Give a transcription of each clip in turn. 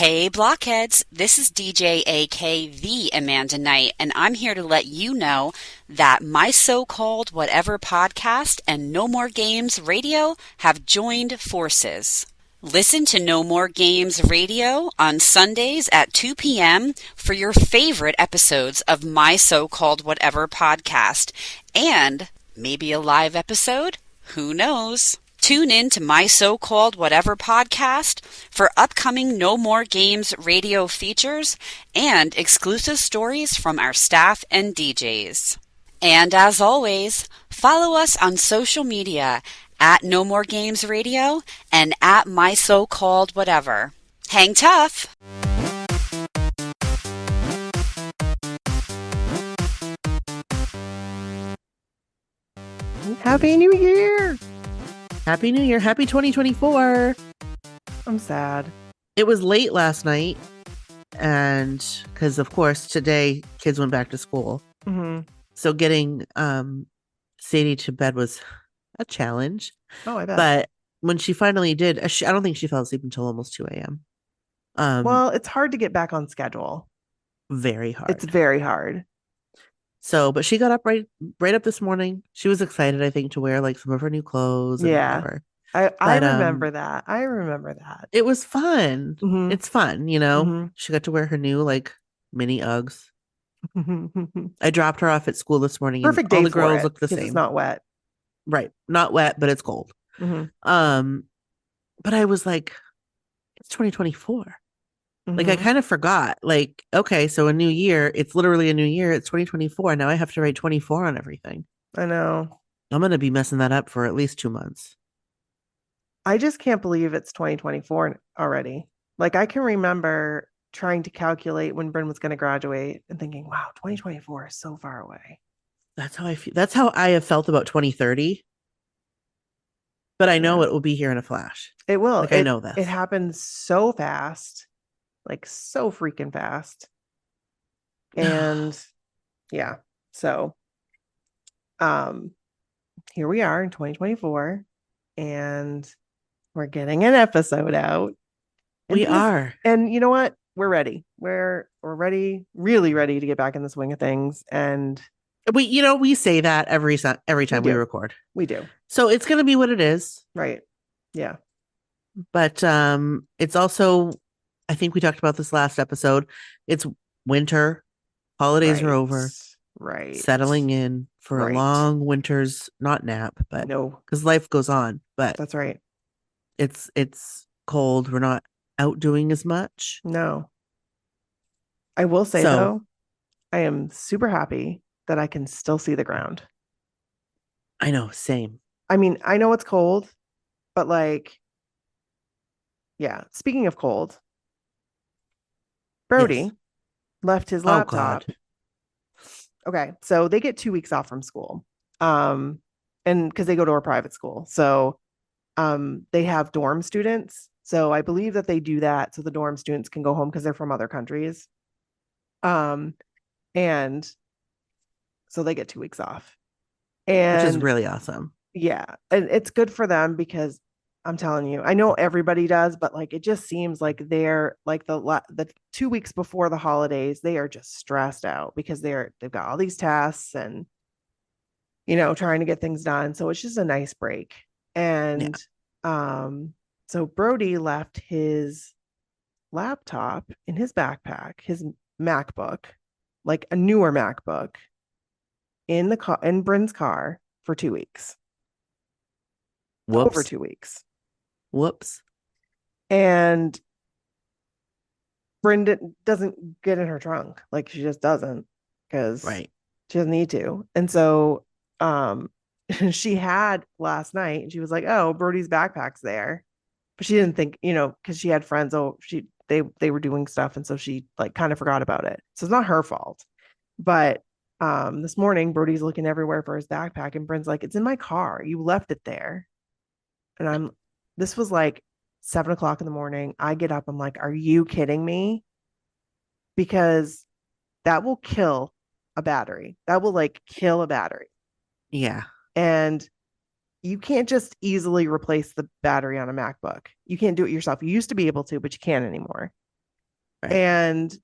Hey blockheads, this is DJ AK the Amanda Knight, and I'm here to let you know that my so-called whatever podcast and No More Games Radio have joined forces. Listen to No More Games Radio on Sundays at 2 p.m. for your favorite episodes of my so-called whatever podcast, and maybe a live episode? Who knows? Tune in to my so-called whatever podcast for upcoming No More Games radio features and exclusive stories from our staff and DJs. And as always, follow us on social media at No More Games Radio and at my so-called whatever. Hang tough! Happy New Year! Happy New Year. Happy 2024. I'm sad. It was late last night. And because, of course, today kids went back to school. Mm-hmm. So getting Sadie to bed was a challenge. Oh, I bet. But when she finally did, I don't think she fell asleep until almost 2 a.m. Well, it's hard to get back on schedule. Very hard. It's very hard. So, but she got up right up this morning. She was excited, I think, to wear like some of her new clothes. Yeah. Whatever. I remember that. I remember that. It was fun. Mm-hmm. It's fun, you know. Mm-hmm. She got to wear her new like mini Uggs. I dropped her off at school this morning. Perfect day all the for girls it, look the same. It's not wet. Right. Not wet, but it's cold. Mm-hmm. But I was like, it's 2024. Mm-hmm. Like I kind of forgot. Like, okay, so a new year. It's literally a new year. It's 2024. Now I have to write 24 on everything. I know. I'm gonna be messing that up for at least 2 months. I just can't believe it's 2024 already. Like I can remember trying to calculate when Bryn was going to graduate and thinking, wow, 2024 is so far away. That's how I feel. That's how I have felt about 2030. But I know it will be here in a flash. It will. Like I know that. It happens so fast. Like so freaking fast. And yeah. So here we are in 2024 and we're getting an episode out. We are. And you know what? We're ready. We're ready, really ready to get back in the swing of things. And we say that every time we record. We do. So it's going to be what it is. Right. Yeah. But it's also, I think we talked about this last episode. It's winter. Holidays are over. Right. Settling in for a long winter's not nap, but no, because life goes on. But that's right. It's cold. We're not out doing as much. No. I will say though, I am super happy that I can still see the ground. I know, same. I mean, I know it's cold, but like, yeah. Speaking of cold, Brody left his laptop. Okay, so they get 2 weeks off from school, and because they go to a private school, so they have dorm students. So I believe that they do that so the dorm students can go home because they're from other countries, and so they get 2 weeks off, and which is really awesome. Yeah, and it's good for them because I'm telling you, I know everybody does, but like it just seems like they're like the 2 weeks before the holidays, they are just stressed out because they've got all these tasks and trying to get things done. So it's just a nice break. And so Brody left his laptop in his backpack, his MacBook, like a newer MacBook, in the car in Bryn's car for 2 weeks. Whoops. Over 2 weeks. Whoops. And Brenda doesn't get in her trunk. Like she just doesn't because she doesn't need to. And so she had last night and she was like, oh, Brody's backpack's there. But she didn't think, because she had friends. They were doing stuff. And so she like kind of forgot about it. So it's not her fault. But this morning, Brody's looking everywhere for his backpack. And Bryn's like, it's in my car. You left it there. And this was like 7:00 in the morning. I get up. I'm like, are you kidding me? Because that will kill a battery. That will like kill a battery. Yeah. And you can't just easily replace the battery on a MacBook. You can't do it yourself. You used to be able to, but you can't anymore. Right. And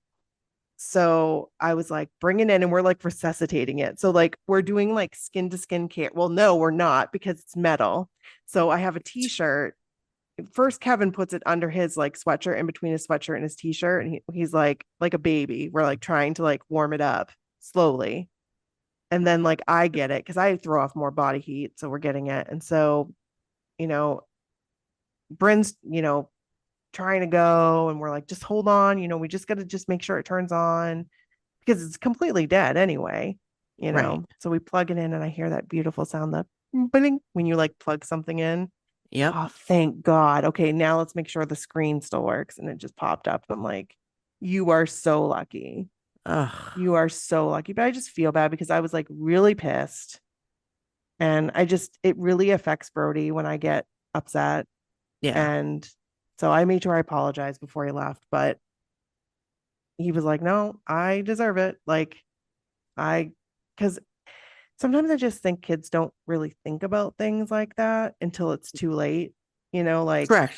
so I was like, bring it in, and we're like resuscitating it. So like we're doing like skin to skin care. Well, no, we're not, because it's metal. So I have a t-shirt. First, Kevin puts it under his like sweatshirt, in between his sweatshirt and his t-shirt. And he's like a baby. We're like trying to like warm it up slowly. And then like I get it because I throw off more body heat. So we're getting it. And so, you know, Bryn's, trying to go, and we're like, just hold on, we just got to just make sure it turns on, because it's completely dead anyway, Right. So we plug it in, and I hear that beautiful sound, that bling, when you like plug something in. Yep. Oh, thank God. Okay, now let's make sure the screen still works. And it just popped up. I'm like, you are so lucky. Ugh. You are so lucky. But I just feel bad because I was like really pissed. And it really affects Brody when I get upset. Yeah. And so I made sure I apologized before he left. But he was like, no, I deserve it. Because sometimes I just think kids don't really think about things like that until it's too late, like Correct.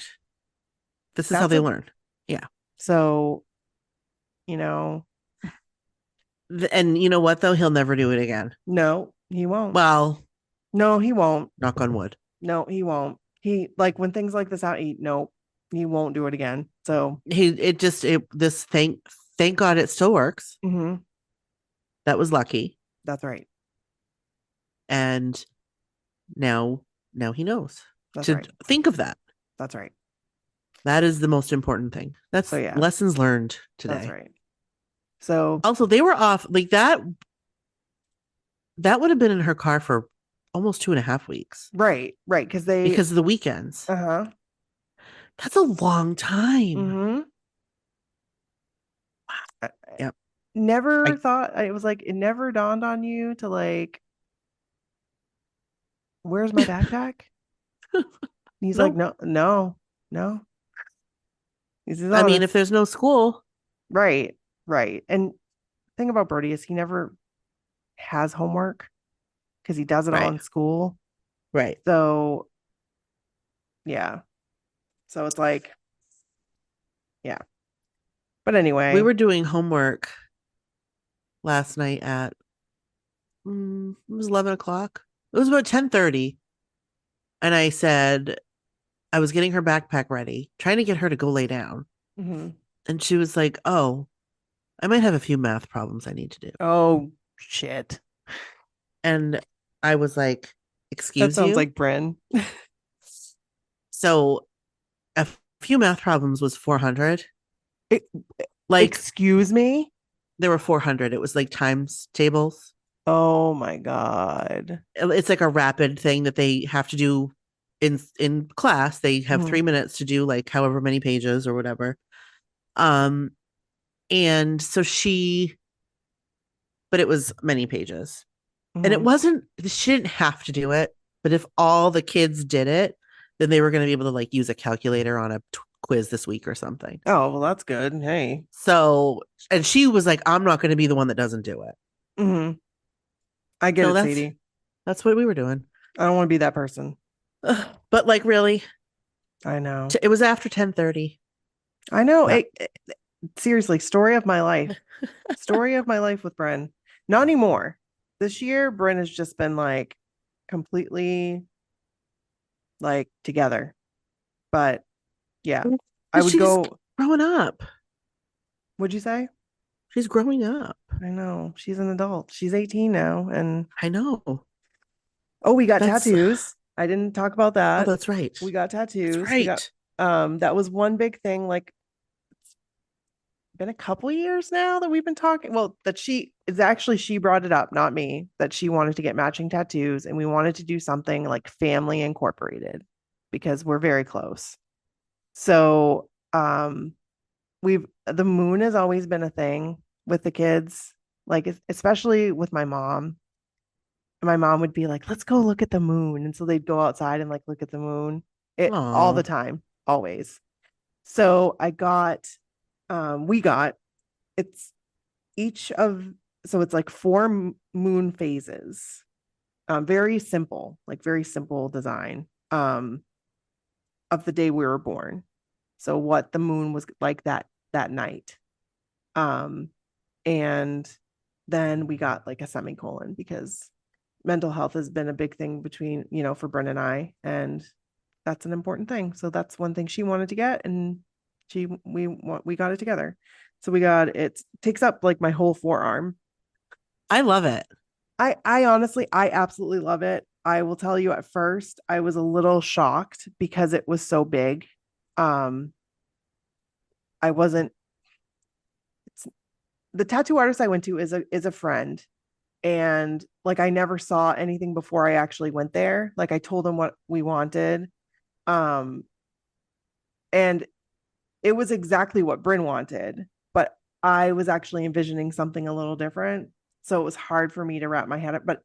This is how that's they learn. Yeah. so, you know, And you know what, though? He'll never do it again. no, he won't. Well, No, he won't. knock on wood. No, he won't. He like when things like this happen, no, he won't do it again. So Thank God it still works. mhm, That was lucky. that's right. And now he knows That's to right. think of that. That's right. That is the most important thing. That's So yeah, lessons learned today. that's right. So Also, they were off like that. That would have been in her car for almost 2.5 weeks. right, because of the weekends. Uh-huh. That's a long time. Mm-hmm. Yep. Never thought, it was like, it never dawned on you to like, where's my backpack? He's like, no. He says, I mean, if there's no school. right. And thing about Brody is he never has homework because he does it all in school. Right. So yeah. So it's like, yeah. But anyway, we were doing homework last night at it was 11 o'clock. It was about 10:30. And I said, I was getting her backpack ready, trying to get her to go lay down. mm-hmm. And she was like, oh, I might have a few math problems I need to do. Oh, shit. And I was like, excuse you? That sounds like Bryn. So a few math problems was 400. Excuse me? There were 400. It was like times tables. Oh my God. It's like a rapid thing that they have to do in class. They have 3 minutes to do like however many pages or whatever. And so but it was many pages. And it wasn't, she didn't have to do it, but if all the kids did it, then they were going to be able to like use a calculator on a quiz this week or something. Oh, well, that's good. Hey. So, and she was like, I'm not going to be the one that doesn't do it. Mm-hmm. I get it, Sadie. That's what we were doing. I don't want to be that person. But like, really? I know. It was after 10:30. I know. Yeah. Seriously, story of my life. Story of my life with Bryn. Not anymore. This year, Bryn has just been like completely like together. But yeah, I would go growing up. What'd you say? She's growing up. I know. She's an adult. She's 18 now. And I know. Oh, we got tattoos. I didn't talk about that. Oh, that's right. We got tattoos. That's right. That was one big thing. Like, it's been a couple years now that we've been talking. Well, she brought it up, not me, that she wanted to get matching tattoos, and we wanted to do something like family incorporated because we're very close. So, the moon has always been a thing with the kids, like especially with my mom. My mom would be like, let's go look at the moon. And so they'd go outside and like look at the moon all the time, always. So it's it's like 4 moon phases. Very simple design of the day we were born. So what the moon was like that night. And then we got like a semicolon because mental health has been a big thing between, for Bryn and I, and that's an important thing. So that's one thing she wanted to get, and we got it together. So it takes up like my whole forearm. I love it. I honestly, I absolutely love it. I will tell you, at first I was a little shocked because it was so big. I wasn't the tattoo artist I went to is a friend, and like I never saw anything before I actually went there. Like I told him what we wanted. Um and it was exactly what Bryn wanted, but I was actually envisioning something a little different. So it was hard for me to wrap my head up, but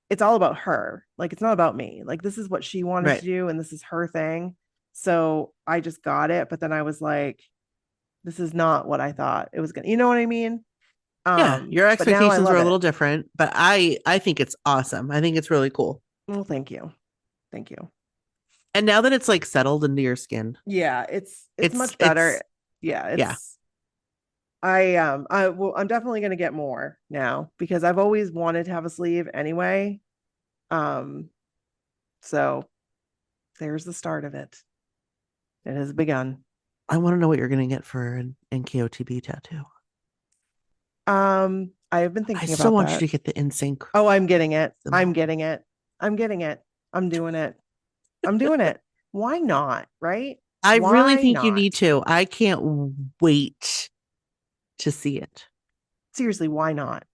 it's all about her. Like it's not about me. Like this is what she wanted to do and this is her thing. So I just got it, but then I was like, this is not what I thought it was gonna, you know what I mean? Yeah, your expectations were a little it. different, but I think it's awesome. I think it's really cool. Well, thank you. Thank you. And now that it's like settled into your skin. Yeah, it's much better. I'm definitely going to get more now because I've always wanted to have a sleeve anyway. So there's the start of it. It has begun. I want to know what you're going to get for an NKOTB tattoo. I have been thinking about that. I still want you to get the NSYNC. Oh, I'm getting it. I'm getting it. I'm doing it. I'm doing it. Why not? Right? I really think you need to. I can't wait to see it. Seriously, why not?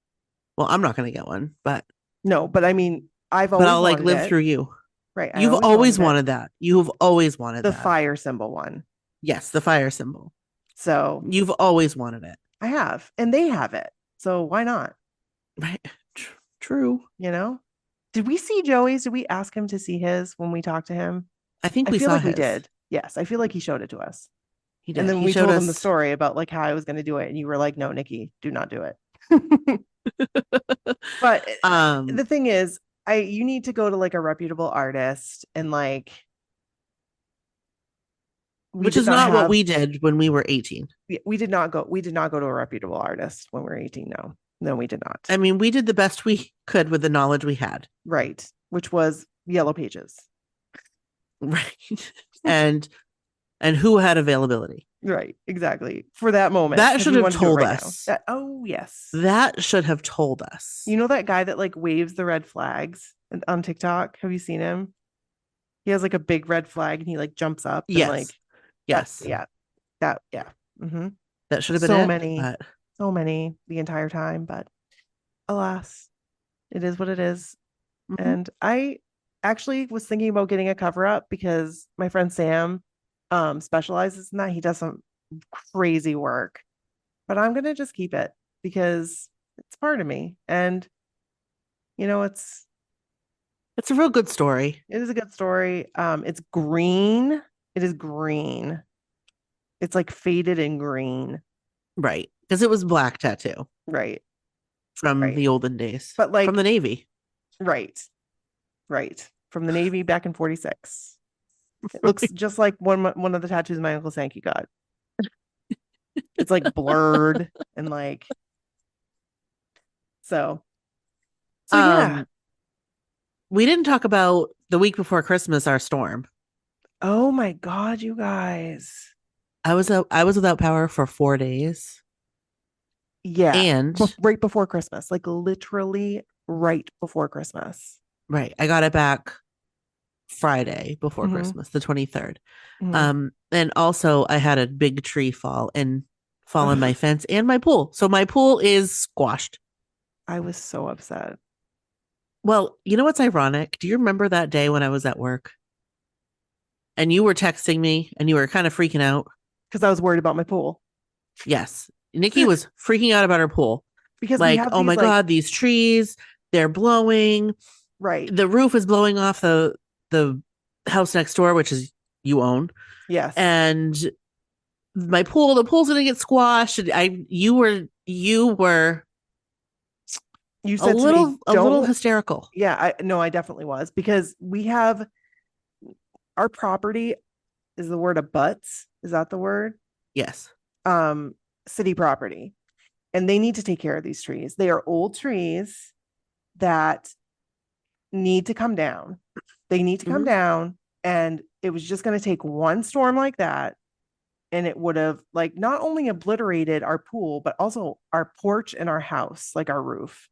Well, I'm not going to get one, but no, but I mean, I'll like live through you. Right. You've always wanted that. You've always wanted the fire symbol one. Yes, the fire symbol. So you've always wanted it. I have, and they have it. So why not? Right. True. Did we see Joey's? Did we ask him to see his when we talked to him? I think we saw his. We did. Yes, I feel like he showed it to us. He did. And then we told him the story about like how I was going to do it, and you were like, "No, Nikki, do not do it." But the thing is, you need to go to like a reputable artist, and like, which is not what we did when we were 18. We did not go. We did not go to a reputable artist when we were 18. No, we did not. I mean, we did the best we could with the knowledge we had. Right, which was Yellow Pages. Right, and who had availability. Right, exactly. For that moment. That should have told us. Yes. That should have told us. You know that guy that like waves the red flags on TikTok? Have you seen him? He has like a big red flag and he like jumps up. Yes. And, like, yes. Yeah. Mm-hmm. That should have been so many the entire time, but alas, it is what it is. Mm-hmm. And I actually was thinking about getting a cover up because my friend Sam specializes in that. He does some crazy work, but I'm gonna just keep it because it's part of me, and it's a real good story. It is a good story. It's green. It is green. It's like faded and green, right? Because it was black tattoo, right? From the olden days, but like from the Navy, right from the Navy back in 46. It looks just like one of the tattoos my Uncle Sankey got. It's like blurred and like so yeah. We didn't talk about the week before Christmas, our storm. Oh my God, you guys. I was without power for 4 days. Yeah. And right before Christmas, like literally right before Christmas. Right. I got it back Friday before Christmas, the 23rd. Mm-hmm. And also I had a big tree fall in my fence and my pool. So my pool is squashed. I was so upset. Well, you know what's ironic? Do you remember that day when I was at work? And you were texting me and you were kind of freaking out. Because I was worried about my pool. Yes. Nikki was freaking out about her pool. Because like, oh my God, these trees, they're blowing. Right. The roof is blowing off the house next door, which is you own. Yes. And the pool's gonna get squashed. You said a little hysterical. Yeah, I definitely was, because we have our property is the word abuts. Is that the word? Yes. City property. and they need to take care of these trees. They are old trees that need to come down. They need to come down. And it was just going to take one storm like that. And it would have like not only obliterated our pool, but also our porch and our house, like our roof.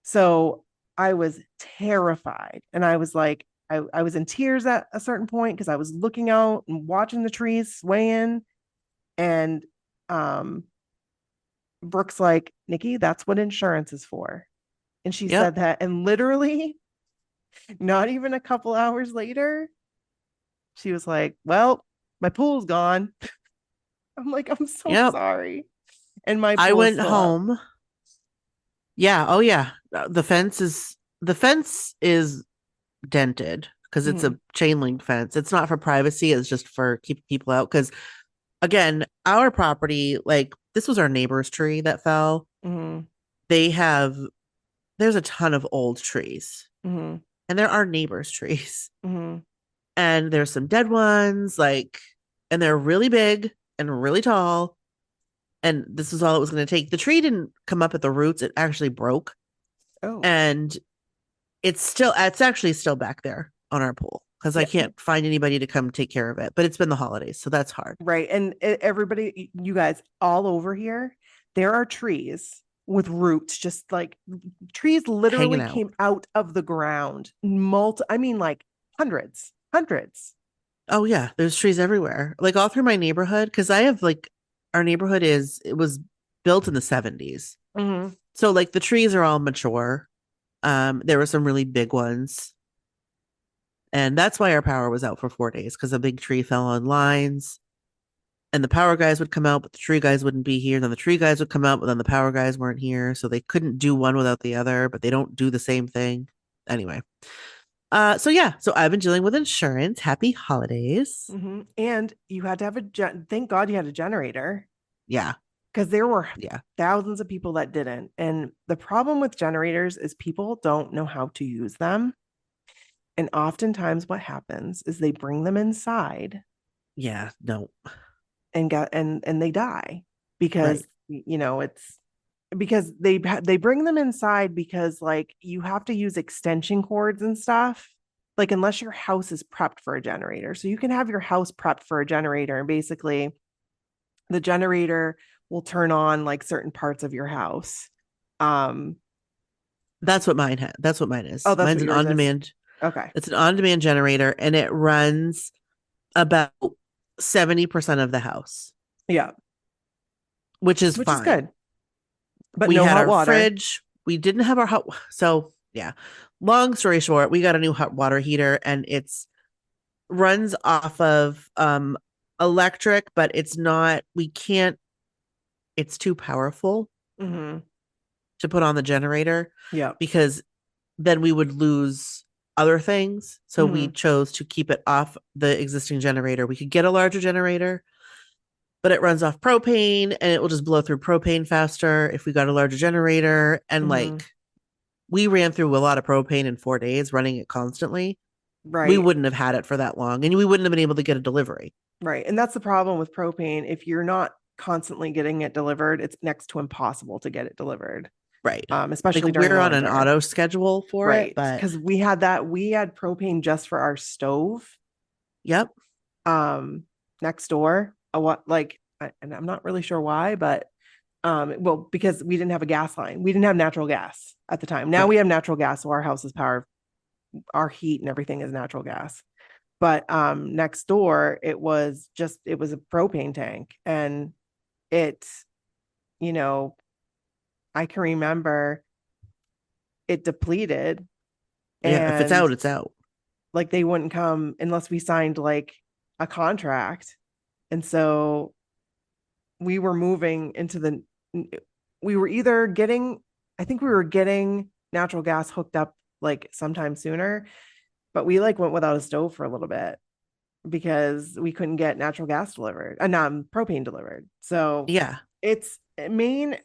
So I was terrified. And I was like, I was in tears at a certain point because I was looking out and watching the trees swaying. And Brooke's like, Nikki, that's what insurance is for. And she said that. And literally, not even a couple hours later, she was like, well, my pool's gone. I'm like, I'm so sorry. And I went home. Up. Yeah. Oh yeah. The fence is dented because it's a chain link fence. It's not for privacy. It's just for keeping people out. Because again, our property, like this was our neighbor's tree that fell. There's a ton of old trees and there are neighbors' trees and there's some dead ones, like, and they're really big and really tall. And this is all it was going to take. The tree didn't come up at the roots. It actually broke. Oh. And it's actually still back there on our pool because I can't find anybody to come take care of it. But it's been the holidays, so that's hard. Right. And everybody, you guys all over here, there are trees with roots, just like trees literally came out of the ground. Like hundreds. Oh yeah, there's trees everywhere. Like all through my neighborhood, because I have like our neighborhood it was built in the 70s. So like the trees are all mature. There were some really big ones. And that's why our power was out for 4 days, because a big tree fell on lines. And the power guys would come out, but the tree guys wouldn't be here. Then the tree guys would come out, but then the power guys weren't here. So they couldn't do one without the other, but they don't do the same thing. Anyway. So I've been dealing with insurance. Happy holidays. And you had to have thank God you had a generator. Yeah. Because there were thousands of people that didn't. And the problem with generators is people don't know how to use them. And oftentimes what happens is they bring them inside. Yeah, no. And they die because, it's because they bring them inside because like you have to use extension cords and stuff, like unless your house is prepped for a generator. So you can have your house prepped for a generator and basically the generator will turn on like certain parts of your house. That's what mine is. Oh, mine's an on-demand. Okay. It's an on-demand generator and it runs about 70% of the house. Yeah. Which is fine. Is good. But we no had hot our water. Fridge. We didn't have our hot. So yeah, long story short, we got a new hot water heater and it's runs off of electric, but it's not. We can't. It's too powerful to put on the generator. Yeah, because then we would lose other things. So we chose to keep it off the existing generator. We could get a larger generator, but it runs off propane and it will just blow through propane faster if we got a larger generator. And like we ran through a lot of propane in 4 days running it constantly. Right. We wouldn't have had it for that long and we wouldn't have been able to get a delivery. Right. And that's the problem with propane. If you're not constantly getting it delivered, it's next to impossible to get it delivered. Right. Especially like during we're on winter. An auto schedule for it, but because we had propane just for our stove. Yep. Next door, and I'm not really sure why, but because we didn't have a gas line, we didn't have natural gas at the time. Now we have natural gas, so our house is powered. Our heat and everything is natural gas. But next door, it was a propane tank, and I can remember it depleted. Yeah, if it's out, it's out. Like they wouldn't come unless we signed like a contract. And so we were moving we were either getting natural gas hooked up like sometime sooner, but we like went without a stove for a little bit because we couldn't get natural gas delivered and propane delivered. So yeah, it's Maine.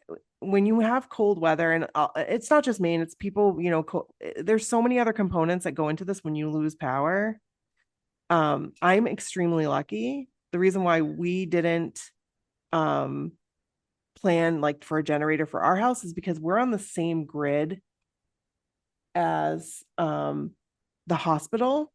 When you have cold weather, and it's not just Maine, it's people, there's so many other components that go into this when you lose power. I'm extremely lucky. The reason why we didn't plan like for a generator for our house is because we're on the same grid as the hospital.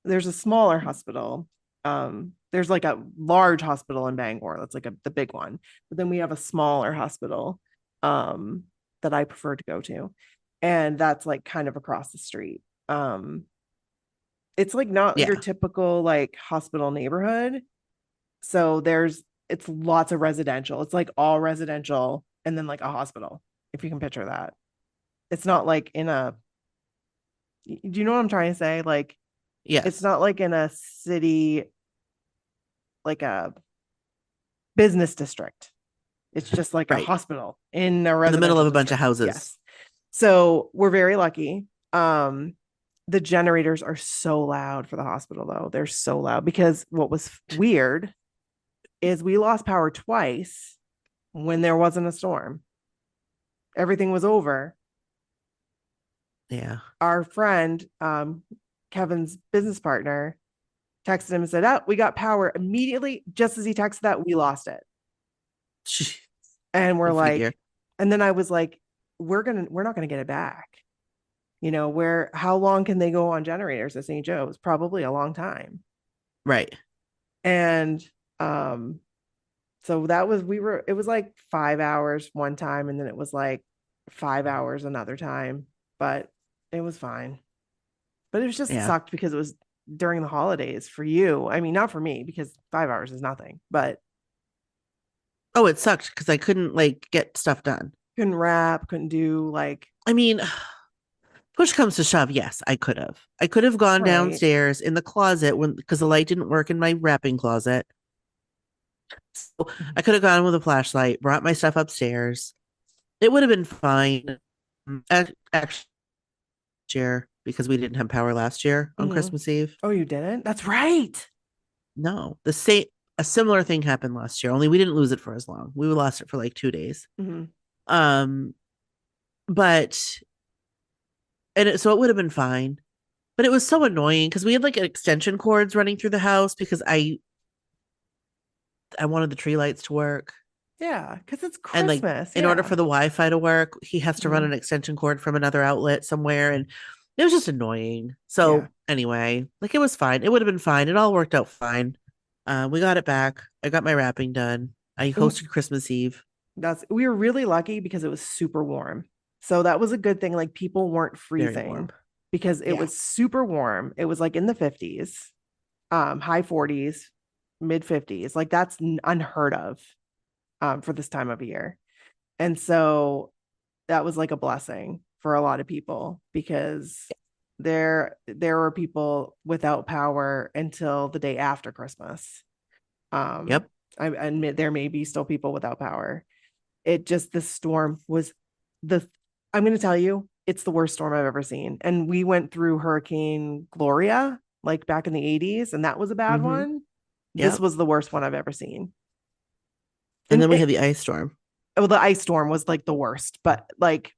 There's a smaller hospital. There's like a large hospital in Bangor. That's like the big one. But then we have a smaller hospital that I prefer to go to. And that's like kind of across the street. It's like not your typical like hospital neighborhood. So it's lots of residential. It's like all residential and then like a hospital, if you can picture that. It's not like do you know what I'm trying to say? Like, yes, it's not like in a city, like a business district. It's just like a hospital in a residential in the middle of a district. bunch of houses. Yes. So we're very lucky. The generators are so loud for the hospital though. They're so loud because what was weird is we lost power twice when there wasn't a storm. Everything was over. Yeah. Our friend, Kevin's business partner, texted him and said, "Oh, we got power." Immediately, just as he texted that, we lost it. And we're like, and then I was like, we're not gonna get it back. You know, how long can they go on generators at St. Joe's? Probably a long time. Right. And so it was like 5 hours one time, and then it was like 5 hours another time, but it was fine. But it was just sucked because it was during the holidays for you. I mean, not for me, because 5 hours is nothing, but it sucked because I couldn't like get stuff done. Couldn't wrap, couldn't do like, I mean, push comes to shove, yes, I could have gone downstairs in the closet because the light didn't work in my wrapping closet. So I could have gone with a flashlight, brought my stuff upstairs. It would have been fine. Actually, because we didn't have power last year on Christmas Eve. Oh, you didn't? That's right. No, a similar thing happened last year. Only we didn't lose it for as long. We lost it for like 2 days. But so it would have been fine. But it was so annoying because we had like extension cords running through the house because I wanted the tree lights to work. Yeah, because it's Christmas. And like in order for the Wi-Fi to work, he has to run an extension cord from another outlet somewhere, and it was just annoying. So anyway, like it was fine. It would have been fine. It all worked out fine. We got it back. I got my wrapping done. I hosted Christmas Eve. We were really lucky because it was super warm. So that was a good thing. Like people weren't freezing because it was super warm. It was like in the 50s, high 40s, mid 50s. Like that's unheard of for this time of year. And so that was like a blessing for a lot of people because there were people without power until the day after Christmas. I admit there may be still people without power. The storm was I'm going to tell you, it's the worst storm I've ever seen. And we went through Hurricane Gloria, like back in the 80s, and that was a bad one. This was the worst one I've ever seen. And then we had the ice storm. Well, the ice storm was like the worst, but like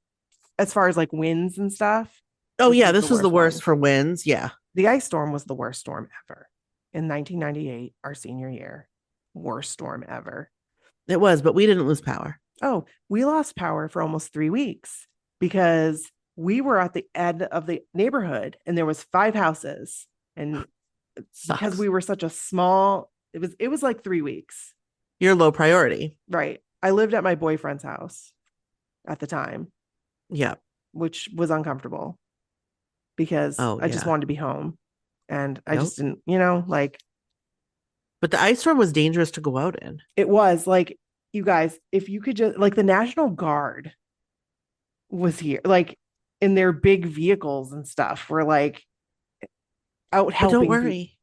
as far as like winds and stuff. Oh yeah, this was the worst for winds. Yeah. The ice storm was the worst storm ever. In 1998, our senior year. Worst storm ever. It was, but we didn't lose power. Oh, we lost power for almost 3 weeks because we were at the end of the neighborhood and there was 5 houses. And because we were such a small, it was like 3 weeks. You're low priority. Right. I lived at my boyfriend's house at the time. Yeah. Which was uncomfortable because I just wanted to be home. And I just didn't, like. But the ice storm was dangerous to go out in. It was like, you guys, if you could just, like, the National Guard was here, like in their big vehicles and stuff, were like out helping. But don't worry.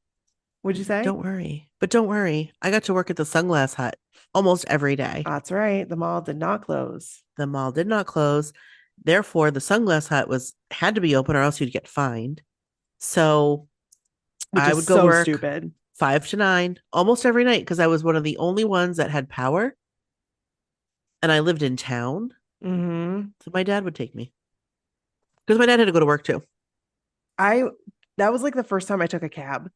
What'd you say? Don't worry. But don't worry. I got to work at the Sunglass Hut almost every day. That's right. The mall did not close. The mall did not close. Therefore, the Sunglass Hut had to be open or else you'd get fined. So I would go work stupid. 5 to 9 almost every night because I was one of the only ones that had power. And I lived in town. So my dad would take me. Because my dad had to go to work too. That was like the first time I took a cab.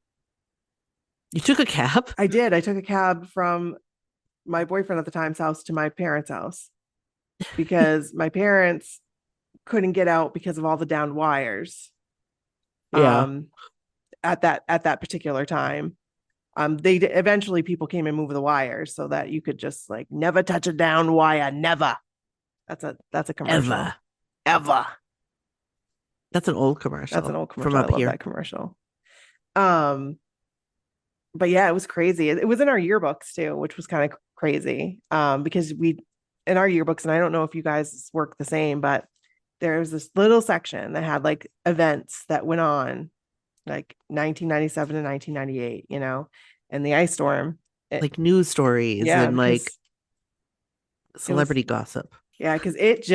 You took a cab? I did. I took a cab from my boyfriend at the time's house to my parents' house because my parents couldn't get out because of all the downed wires. Yeah. At that particular time. They eventually people came and moved the wires so that you could just like never touch a down wire. Never. That's a commercial. Ever. That's an old commercial. That's an old commercial. From up I love here. that commercial. But yeah, it was crazy. It was in our yearbooks too, which was kind of crazy. Because we in our yearbooks, and I don't know if you guys work the same, but there's this little section that had like events that went on like 1997 to 1998, you know, and the ice storm. Like news stories and like celebrity gossip. Yeah, because it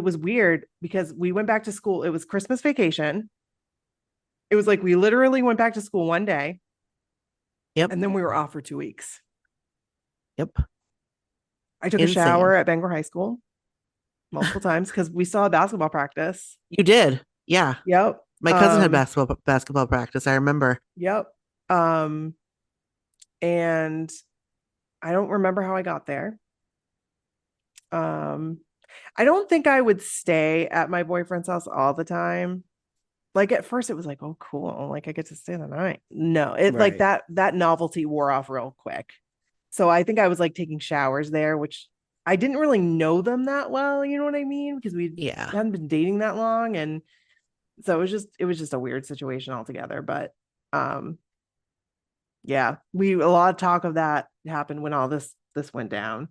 was weird because we went back to school. It was Christmas vacation. It was like we literally went back to school one day. Yep. And then we were off for 2 weeks. Yep. I took a shower at Bangor High School multiple times because we saw a basketball practice. You did? Yeah. Yep. My cousin had basketball practice. I remember. Yep. And I don't remember how I got there. I don't think I would stay at my boyfriend's house all the time. Like at first it was like, oh, cool. Like I get to stay the night. No, like that novelty wore off real quick. So I think I was like taking showers there, which I didn't really know them that well. You know what I mean? Because we hadn't been dating that long. And so it was just a weird situation altogether. But yeah, a lot of talk of that happened when all this went down.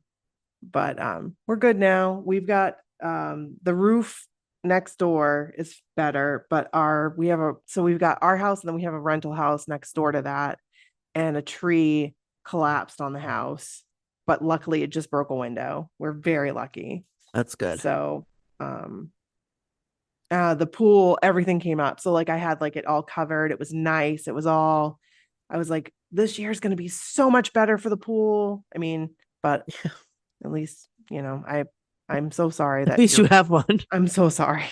But we're good now. We've got the roof next door is better, but we've got our house and then we have a rental house next door to that, and a tree collapsed on the house, but luckily it just broke a window. We're very lucky. That's good. So the pool, everything came up. So like I had like it all covered. It was nice. I was like, this year is going to be so much better for the pool. I mean, but at least, you know, I'm so sorry that at least you have one. I'm so sorry.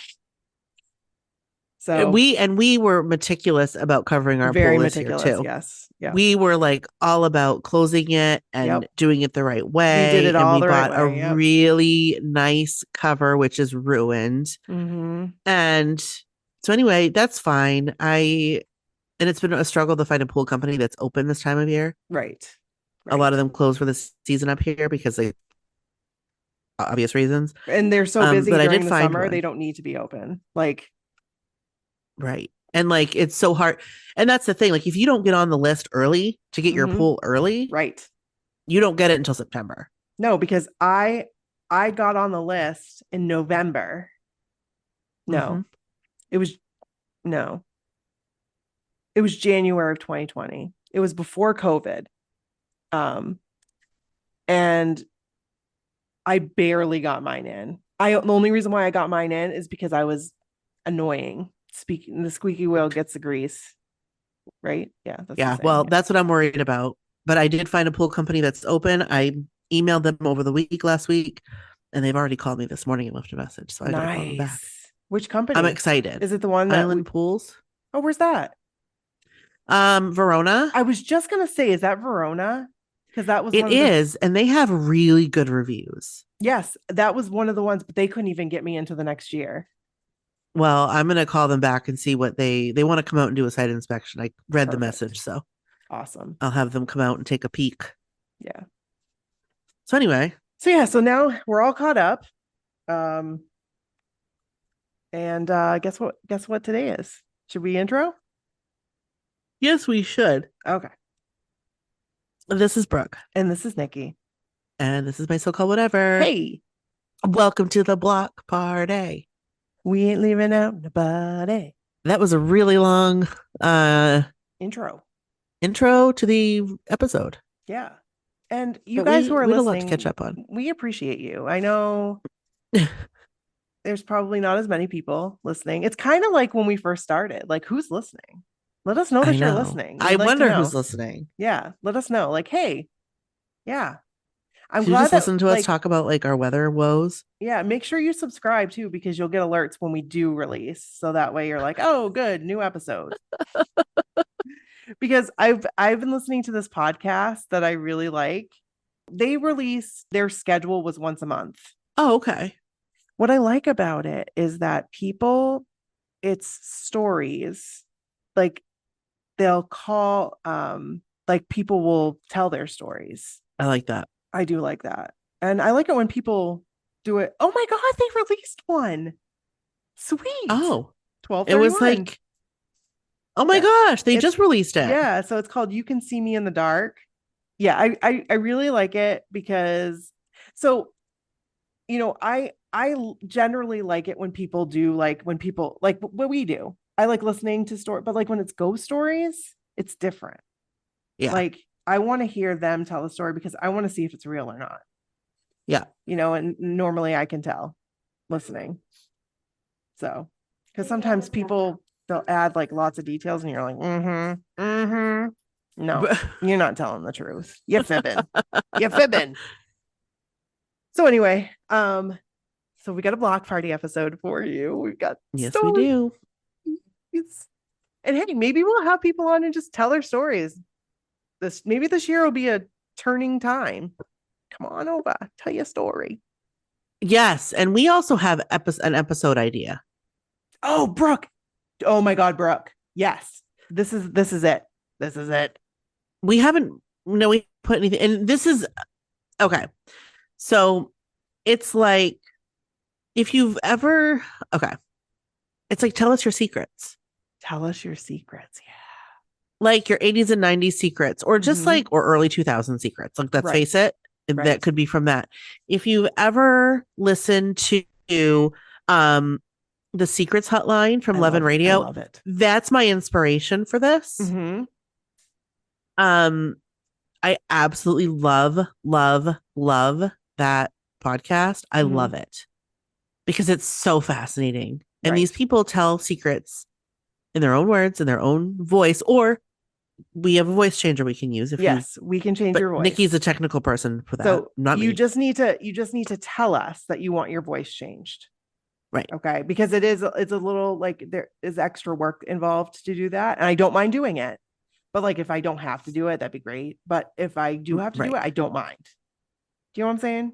So we were meticulous about covering our very pool this meticulous year too. Yes. Yeah. We were like all about closing it and doing it the right way. We did it all the right way. And we bought a really nice cover, which is ruined. Mm-hmm. And so anyway, that's fine. And it's been a struggle to find a pool company that's open this time of year. Right. A lot of them close for the season up here because they obvious reasons. And they're so busy during the summer, they don't need to be open. Like, right. And like, it's so hard. And that's the thing. Like, if you don't get on the list early to get your pool early, right, you don't get it until September. No, because I got on the list in November. No, it was January of 2020. It was before COVID. And I barely got mine in. The only reason why I got mine in is because I was annoying. The squeaky wheel gets the grease, right? Yeah. That's what I'm worried about. But I did find a pool company that's open. I emailed them over the week last week, and they've already called me this morning and left a message. So I gotta call them back. Which company? I'm excited. Is it the one that Island Pools? Oh, where's that? Verona. I was just gonna say, is that Verona? Because that was and they have really good reviews. Yes, that was one of the ones, but they couldn't even get me into the next year. Well, I'm gonna call them back and see what they want to come out and do a site inspection. I read the message, so awesome. I'll have them come out and take a peek. Yeah. So anyway, so now we're all caught up. And guess what today is? Should we intro? Yes, we should. Okay. This is Brooke. And this is Nikki. And this is my so-called whatever. Hey. Welcome to the block party. We ain't leaving out nobody. That was a really long intro to the episode. Yeah. And you guys who are listening, we have a lot to catch up on. We appreciate you. I know there's probably not as many people listening. It's kind of like when we first started. Like, who's listening? Let us know that you're listening. I wonder who's listening. Yeah. Let us know. Like, hey, yeah. I'm glad just listen to us talk about like our weather woes. Yeah. Make sure you subscribe too, because you'll get alerts when we do release. So that way you're like, oh, good. New episode. because I've been listening to this podcast that I really like. They release their schedule was once a month. Oh, okay. What I like about it is that people, it's stories. Like they'll call, like people will tell their stories. I like that. I do like that. And I like it when people do it. Oh my God, they released one. Sweet. Oh, 12:31. it was like, oh my gosh, they just released it. Yeah. So it's called You Can See Me in the Dark. Yeah. I really like it because, so, you know, I generally like it when people do like what we do. I like listening to story, but like when it's ghost stories, it's different. Yeah. Like I want to hear them tell the story because I want to see if it's real or not. Yeah. You know, and normally I can tell listening. So, because sometimes people, they'll add like lots of details and you're like, no, you're not telling the truth. You're fibbing. You're fibbing. So anyway, so we got a block party episode for you. We've got yes, stories. we do. And hey, maybe we'll have people on and just tell their stories. Maybe this year will be a turning time. Come on over, tell your story. Yes, and we also have an episode idea. Oh, Brooke. Oh my God, Brooke. Yes. This is it. This is it. We put anything, and this is okay. So it's like if you've ever it's like tell us your secrets. Tell us your secrets. Yeah. Like your 80s and 90s secrets, or just or early 2000s secrets. Like, let's face it, that could be from that. If you've ever listened to the Secrets Hotline from Levin Radio, I love it. That's my inspiration for this. I absolutely love that podcast. I love it because it's so fascinating. And these people tell secrets in their own words, in their own voice, or we have a voice changer we can use. We can change your voice. Nikki's a technical person for that. So not you me. just need to tell us that you want your voice changed. Right. Okay. Because it's a little like there is extra work involved to do that. And I don't mind doing it. But like if I don't have to do it, that'd be great. But if I do have to do it, I don't mind. Do you know what I'm saying?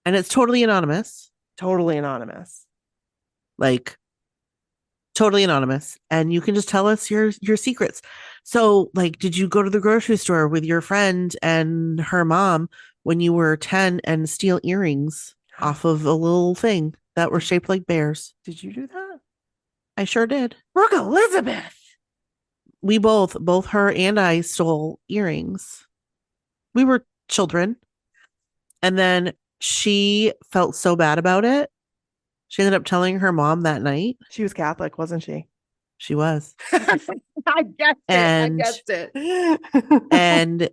And it's totally anonymous. Totally anonymous. Like totally anonymous. And you can just tell us your secrets. So like, did you go to the grocery store with your friend and her mom when you were 10 and steal earrings off of a little thing that were shaped like bears? Did you do that? I sure did. Brooke Elizabeth. We both her and I stole earrings. We were children. And then she felt so bad about it. She ended up telling her mom that night. She was Catholic, wasn't she? She was. I guessed it. And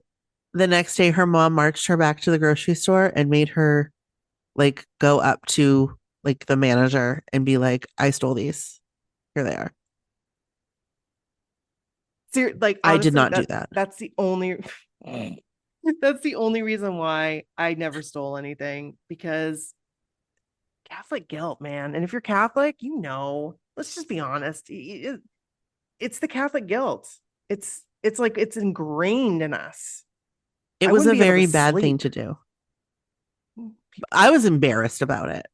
the next day her mom marched her back to the grocery store and made her like go up to like the manager and be like, I stole these. Here they are. So, like, honestly, I did not do that. That's the only reason why I never stole anything, because Catholic guilt, man. And if you're Catholic, let's just be honest. It's the Catholic guilt. It's like it's ingrained in us. It was a very bad thing to do. I was embarrassed about it.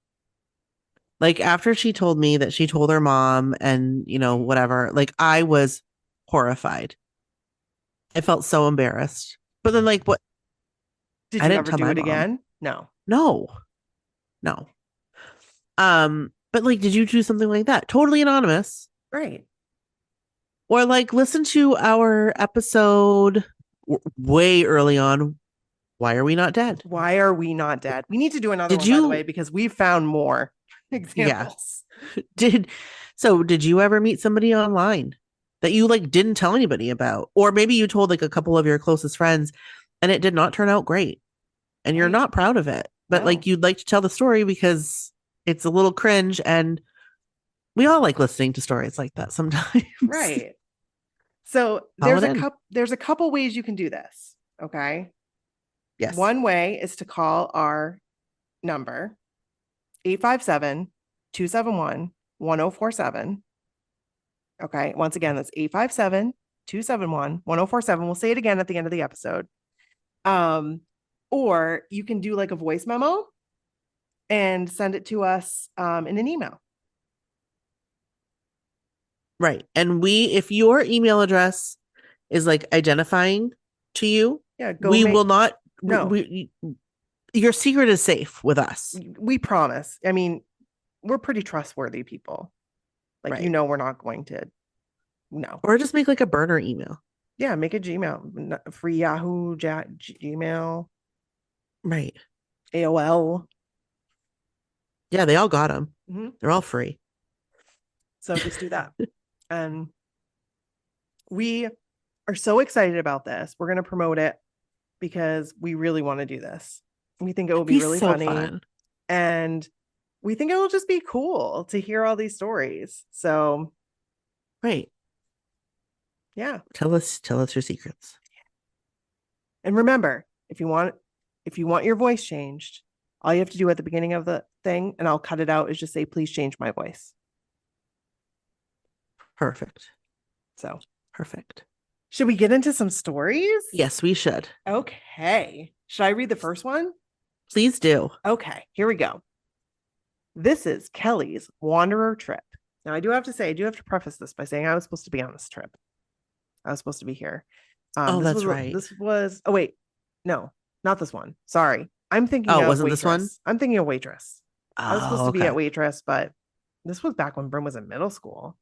Like after she told me that she told her mom and, whatever, like I was horrified. I felt so embarrassed. But then like what? Did you ever do it again? No. But like, did you do something like that? Totally anonymous. Right. Or like listen to our episode way early on. Why are we not dead? Why are we not dead? We need to do another one, by the way, because we found more examples. Did you ever meet somebody online that you like didn't tell anybody about? Or maybe you told like a couple of your closest friends and it did not turn out great and you're not proud of it, but like you'd like to tell the story because it's a little cringe, and we all like listening to stories like that sometimes. Right. So there's a couple ways you can do this. Okay. Yes. One way is to call our number 857-271-1047. Okay. Once again, that's 271-1047. We'll say it again at the end of the episode. Or you can do like a voice memo and send it to us in an email. Right. And if your email address is like identifying to you, will not. No. Your secret is safe with us. We promise. I mean, we're pretty trustworthy people. Like, right. We're not going to. No. Or just make like a burner email. Yeah, make a Gmail. Free Yahoo, Gmail. Right. AOL. Yeah, they all got them. Mm-hmm. They're all free. So just do that. And we are so excited about this. We're going to promote it because we really want to do this. We think it will be really funny. Fun. And we think it will just be cool to hear all these stories. So, right. Yeah. Tell us your secrets. And remember, if you want your voice changed, all you have to do at the beginning of the thing, and I'll cut it out, is just say, please change my voice. Perfect. So perfect. Should we get into some stories? Yes, we should. Okay. Should I read the first one? Please do. Okay, here we go. This is Kelley's Wanderer trip. Now, I do have to preface this by saying I was supposed to be on this trip. I was supposed to be here. That's right. Oh, wait. No, not this one. Sorry. I'm thinking of wasn't Waitress. This one? I'm thinking of Waitress. I was supposed to be at Waitress, but this was back when Brim was in middle school.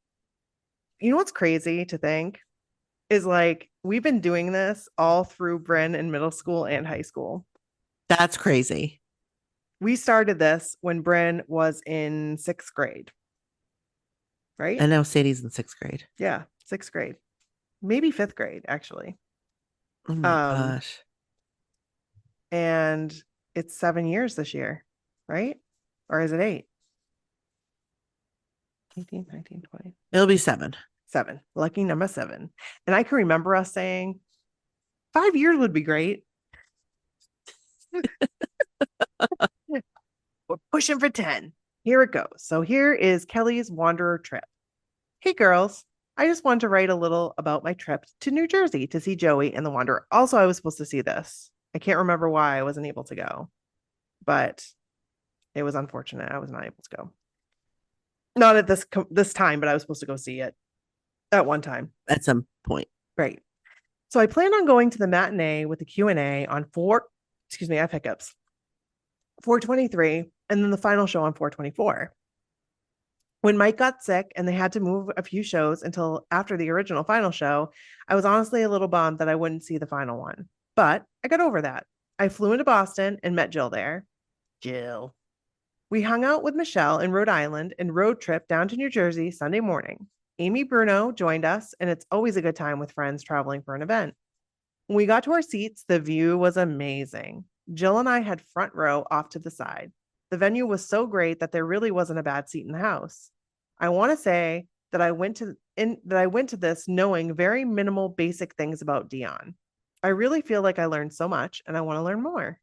You know what's crazy to think is like we've been doing this all through Bryn in middle school and high school. That's crazy. We started this when Bryn was in 6th grade. Right? And now Sadie's in 6th grade. Yeah, 6th grade. Maybe 5th grade, actually. Oh my gosh. And it's 7 years this year, right? Or is it 8? 18, 19, 20. It'll be 7. 7. Lucky number 7. And I can remember us saying 5 years would be great. We're pushing for 10. Here it goes. So here is Kelley's Wanderer trip. Hey, girls. I just wanted to write a little about my trip to New Jersey to see Joey and the Wanderer. Also, I was supposed to see this. I can't remember why I wasn't able to go, but it was unfortunate. I was not able to go. Not at this time, but I was supposed to go see it at one time. At some point. Right. So I plan on going to the matinee with the Q&A on I have hiccups. 4/23, and then the final show on 4/24. When Mike got sick and they had to move a few shows until after the original final show, I was honestly a little bummed that I wouldn't see the final one. But I got over that. I flew into Boston and met Jill there. Jill. We hung out with Michelle in Rhode Island and road trip down to New Jersey Sunday morning. Amy Bruno joined us, and it's always a good time with friends traveling for an event. When we got to our seats, the view was amazing. Jill and I had front row off to the side. The venue was so great that there really wasn't a bad seat in the house. I want to say that I went to this knowing very minimal basic things about Dion. I really feel like I learned so much and I want to learn more.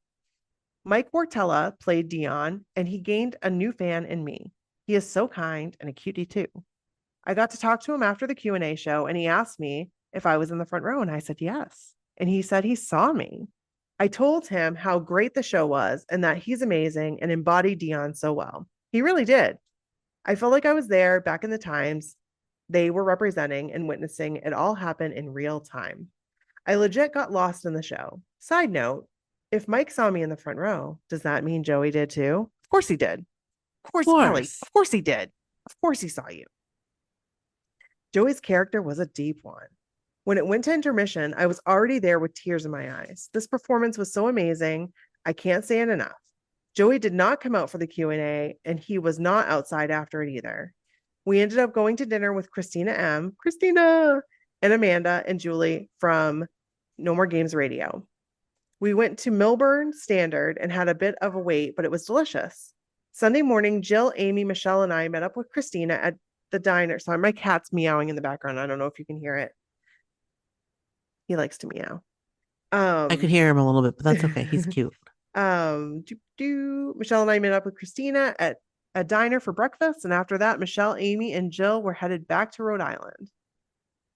Mike Wartella played Dion and he gained a new fan in me. He is so kind and a cutie too. I got to talk to him after the Q&A show and he asked me if I was in the front row and I said yes. And he said he saw me. I told him how great the show was and that he's amazing and embodied Dion so well. He really did. I felt like I was there back in the times they were representing and witnessing it all happen in real time. I legit got lost in the show. Side note, if Mike saw me in the front row, does that mean Joey did too? Of course he did. Of course, Kelley. Of course he did. Of course he saw you. Joey's character was a deep one. When it went to intermission, I was already there with tears in my eyes. This performance was so amazing. I can't say it enough. Joey did not come out for the Q&A, and he was not outside after it either. We ended up going to dinner with Christina, and Amanda and Julie from No More Games Radio. We went to Milburn Standard and had a bit of a wait, but it was delicious. Sunday morning, Jill, Amy, Michelle, and I met up with Christina at the diner. Sorry, my cat's meowing in the background. I don't know if you can hear it. He likes to meow. I could hear him a little bit, but that's okay. He's cute. Michelle and I met up with Christina at a diner for breakfast, and after that, Michelle, Amy, and Jill were headed back to Rhode Island.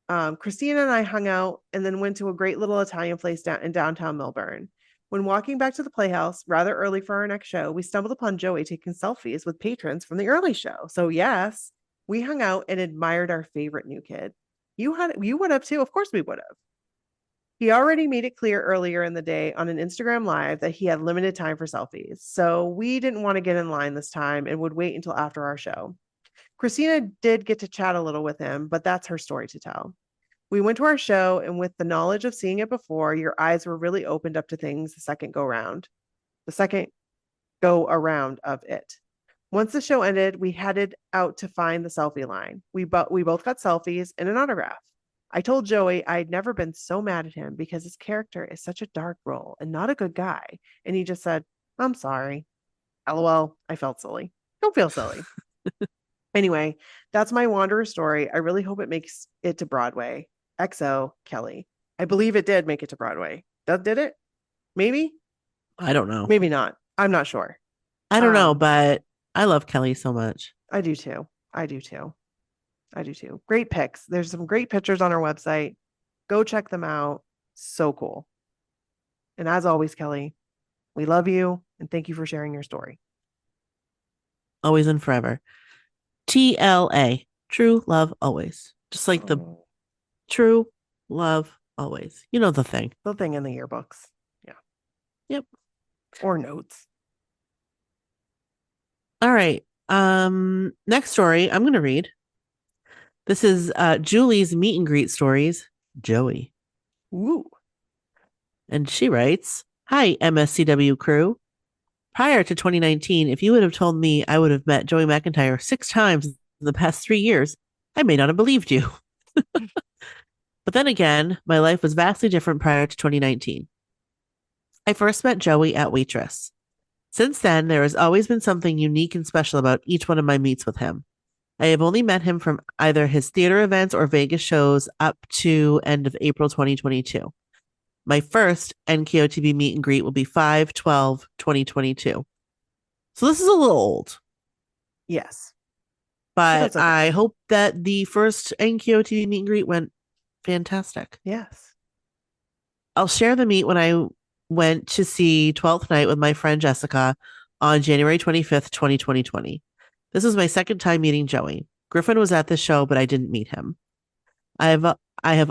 Christina and I hung out and then went to a great little Italian place in downtown Melbourne. When walking back to the Playhouse rather early for our next show, we stumbled upon Joey taking selfies with patrons from the early show. So yes, we hung out and admired our favorite new kid. You would have too. Of course we would have. He already made it clear earlier in the day on an Instagram live that he had limited time for selfies. So we didn't want to get in line this time and would wait until after our show. Christina did get to chat a little with him, but that's her story to tell. We went to our show, and with the knowledge of seeing it before, your eyes were really opened up to things the second go around of it. Once the show ended, we headed out to find the selfie line. We both got selfies and an autograph. I told Joey I'd never been so mad at him because his character is such a dark role and not a good guy. And he just said, I'm sorry. LOL, I felt silly. Don't feel silly. Anyway, that's my Wanderer story. I really hope it makes it to Broadway. XO, Kelley. I believe it did make it to Broadway. Did it? Maybe? I don't know. Maybe not. I'm not sure. I don't know, but I love Kelley so much. I do too. Great pics. There's some great pictures on our website. Go check them out. So cool. And as always, Kelley, we love you and thank you for sharing your story. Always and forever. TLA. True love always. Just like the true love always. You know the thing. The thing in the yearbooks. Yeah. Yep. Or notes. All right. Next story I'm going to read. This is Julie's meet and greet stories. Joey. Woo. And she writes, Hi, MSCW crew. Prior to 2019, if you would have told me I would have met Joey McIntyre 6 times in the past 3 years, I may not have believed you. But then again, my life was vastly different prior to 2019. I first met Joey at Waitress. Since then, there has always been something unique and special about each one of my meets with him. I have only met him from either his theater events or Vegas shows up to end of April 2022. My first NKOTB meet and greet will be 5/12/2022. So this is a little old. Yes. But okay. I hope that the first NKOTB meet and greet went fantastic. Yes. I'll share the meet when I went to see 12th Night with my friend Jessica on January 25th, 2020. This was my second time meeting Joey. Griffin was at the show, but I didn't meet him. I've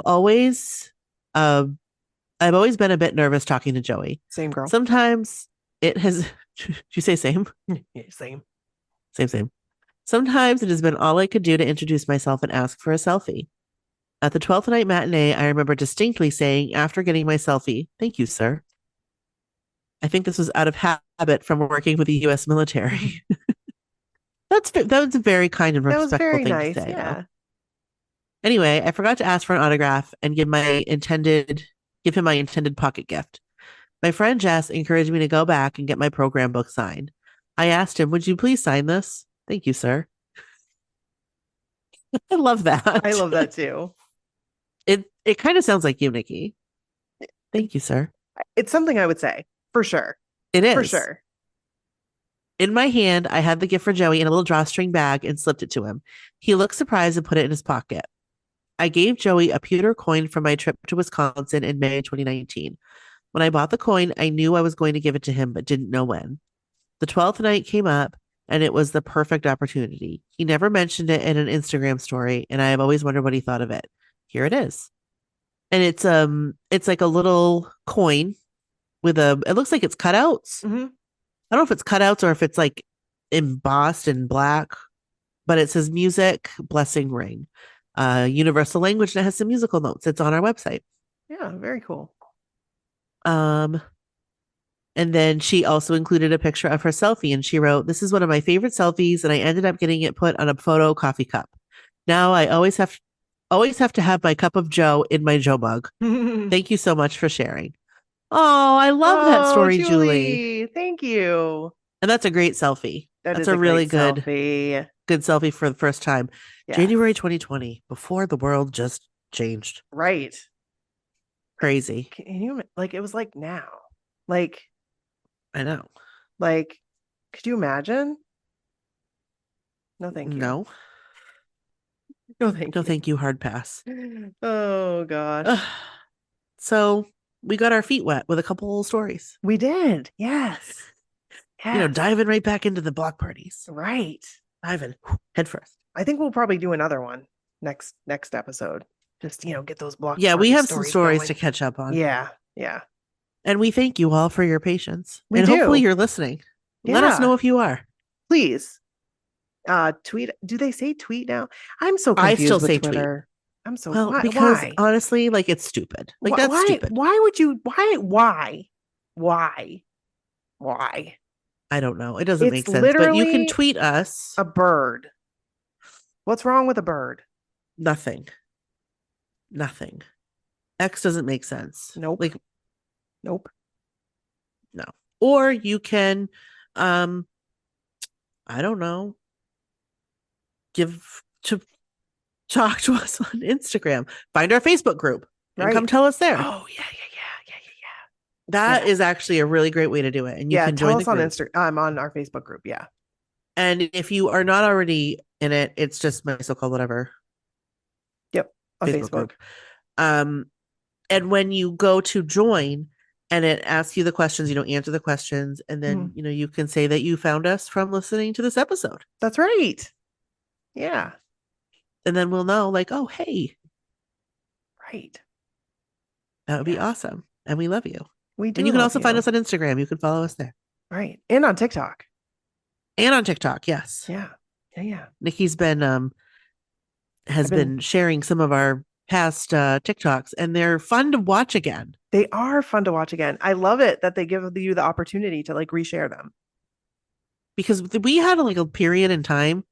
always been a bit nervous talking to Joey. Same girl. Sometimes it has. Did you say same? Yeah, same. Same. Sometimes it has been all I could do to introduce myself and ask for a selfie. At the 12th Night matinee, I remember distinctly saying after getting my selfie, "Thank you, sir." I think this was out of habit from working with the U.S. military. That was a very kind and respectful thing to say. Yeah. Anyway, I forgot to ask for an autograph and give him my intended pocket gift. My friend Jess encouraged me to go back and get my program book signed. I asked him, "Would you please sign this?" "Thank you, sir." I love that. I love that too. It kind of sounds like you, Nikki. "Thank you, sir." It's something I would say for sure. It is for sure. In my hand, I had the gift for Joey in a little drawstring bag and slipped it to him. He looked surprised and put it in his pocket. I gave Joey a pewter coin from my trip to Wisconsin in May 2019. When I bought the coin, I knew I was going to give it to him, but didn't know when. The 12th night came up, and it was the perfect opportunity. He never mentioned it in an Instagram story, and I have always wondered what he thought of it. Here it is. And it's like a little coin with it looks like it's cutouts. Mm-hmm. I don't know if it's cutouts or if it's like embossed in black, but it says music, blessing ring, universal language, and it has some musical notes. It's on our website. Yeah, very cool. And then she also included a picture of her selfie, and she wrote, "This is one of my favorite selfies, and I ended up getting it put on a photo coffee cup. Now I always have to have my cup of Joe in my Joe mug. Thank you so much for sharing." Oh, I love that story, Julie. Thank you. And that's a great selfie. That's a really good selfie for the first time. Yes. January 2020, before the world just changed. Right. Crazy. Can you it was like now. Like I know. Like, could you imagine? No, thank you. No. No, thank No, you. thank you. Hard pass. Oh gosh. So we got our feet wet with a couple of stories. We did. Yes. Diving right back into the block parties. Right. Diving head first. I think we'll probably do another one next episode. Just, get those block Yeah, we have some stories going. to catch up on. Yeah. And we thank you all for your patience. We and do. Hopefully you're listening. Yeah. Let us know if you are. Please. Tweet. Do they say tweet now? I'm so confused. I still with say Twitter. tweet. I'm so because why? honestly, it's stupid. That's stupid. Why would you? Why? I don't know. It doesn't make sense. But you can tweet us. A bird. What's wrong with a bird? Nothing. X doesn't make sense. Nope. Nope. No. Or you can, I don't know, talk to us on Instagram. Find our Facebook group and come tell us there. Oh, yeah. That is actually a really great way to do it. And you can join us on Instagram. I'm on our Facebook group. Yeah. And if you are not already in it, it's just my so-called whatever. Yep. On Facebook group. And when you go to join and it asks you the questions, answer the questions. And then, you can say that you found us from listening to this episode. That's right. Yeah. And then we'll know oh, hey. Right. That would be awesome. And we love you. We do. And you can also find us on Instagram. You can follow us there. Right. And on TikTok. Yes. Yeah. Nikki's been been sharing some of our past TikToks, and they're fun to watch again. They are fun to watch again. I love it that they give you the opportunity to reshare them. Because we had a period in time.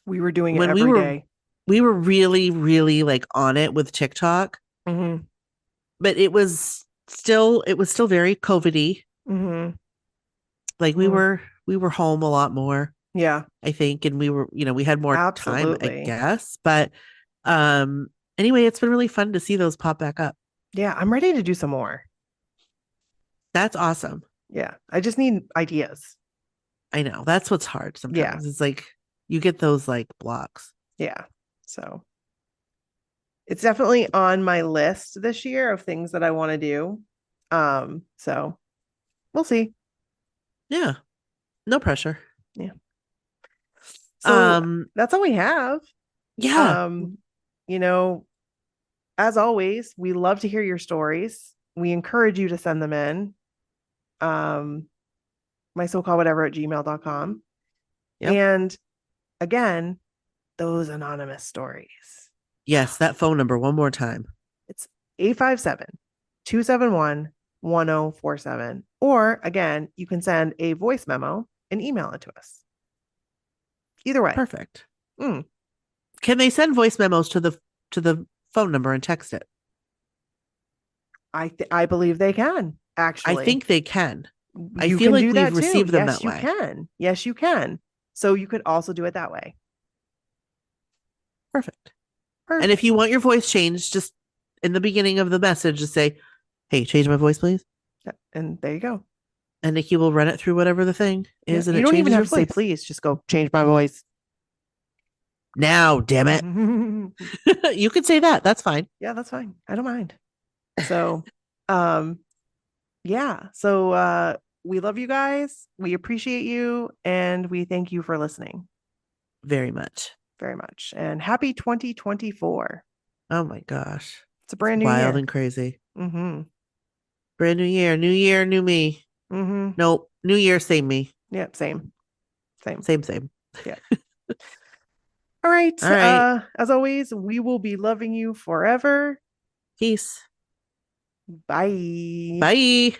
We were doing it every day. We were really, really on it with TikTok. Mm-hmm. But it was still very COVID-y. Mm-hmm. We were home a lot more. Yeah. I think. And we were, we had more Absolutely. time, I guess. But anyway, it's been really fun to see those pop back up. Yeah. I'm ready to do some more. That's awesome. Yeah. I just need ideas. I know. That's what's hard sometimes. Yeah. It's you get those blocks. Yeah. So it's definitely on my list this year of things that I want to do. So we'll see. Yeah. No pressure. Yeah. So that's all we have. Yeah. As always, we love to hear your stories. We encourage you to send them in. My so-called whatever at gmail.com. Yep. And again, those anonymous stories. Yes, that phone number one more time. It's 857-271-1047. Or again, you can send a voice memo and email it to us. Either way. Perfect. Can they send voice memos to the phone number and text it? I believe they can, actually. I think they can. I feel like we've received them that way. Yes, you can. So you could also do it that way. Perfect. And if you want your voice changed, just in the beginning of the message, just say, hey, change my voice, please. And there you go. And Nikki will run it through whatever the thing is. And you don't even have to say, please, just go change my voice. Now, damn it. You could say that. That's fine. Yeah, that's fine. I don't mind. So, yeah. So, we love you guys. We appreciate you. And we thank you for listening. Very much. Very much. And happy 2024. Oh my gosh. It's a brand new year. Wild and crazy. Mm-hmm. Brand new year, new me. Mm-hmm. Nope. New year, same me. Yep. Same. Yeah. All right. As always, we will be loving you forever. Peace. Bye. Bye.